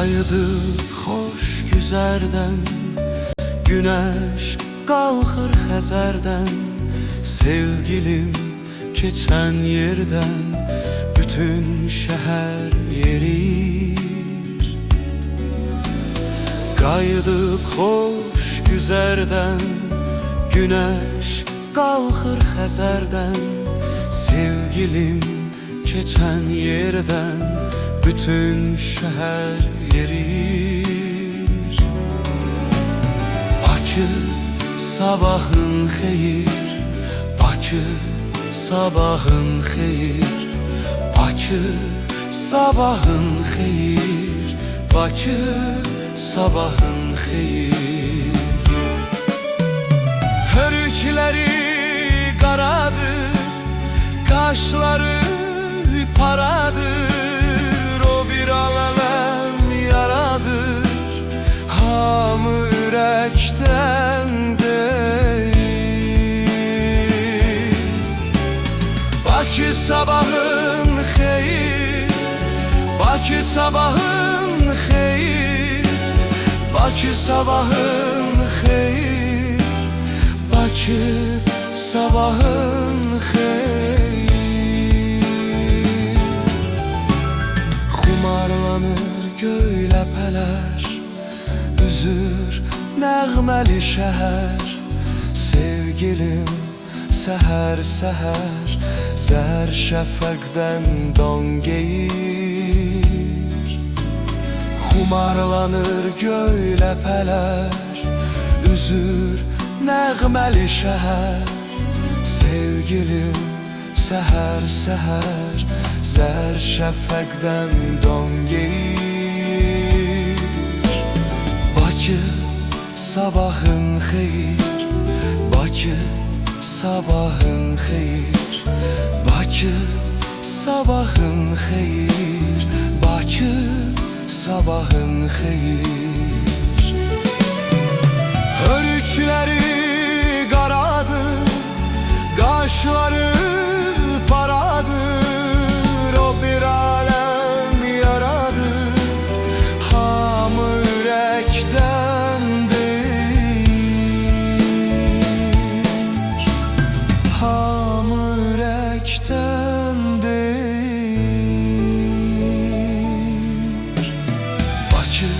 Qayıdı xoş güzərdən, güneş qalxır Xəzərdən. Sevgilim keçən yerdən bütün şəhər yerir. Qayıdıb xoş güzərdən, güneş qalxır Xəzərdən. Sevgilim keçən yerdən bütün şəhər yerir. Bakı sabahın xeyir, Bakı sabahın xeyir, Bakı sabahın xeyir, Bakı sabahın xeyir. Hörükləri qaradır, qaşları paradır. O bir alem yaradır, hamı ürəkdən deyil. Bakı sabahın xeyir, Bakı sabahın xeyir, Bakı sabahın xeyir, Bakı sabahın xeyir. Xumarlanır göy ləpələr, üzür nəğməli şəhər. Sevgilim səhər səhər zər şəfəqdən don geyir. Xumarlanır göy ləpələr, üzür nəğməli şəhər. Sevgilim səhər səhər zər şəfəqdən don geyir. Bakı sabahın xeyir, Bakı sabahın xeyir, Bakı sabahın xeyir, Bakı sabahın xeyir. Hörükləri qaradır, qaşları paradır. O bir alem yaradır, hamı ürəkdən deyir. Hamı ürəkdən deyir. Bakı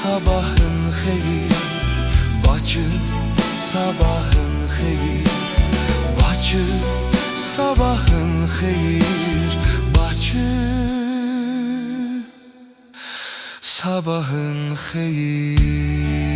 sabahın xeyir, Bakı sabahın xeyir, Bakı sabahın xeyir, Bakı sabahın xeyir.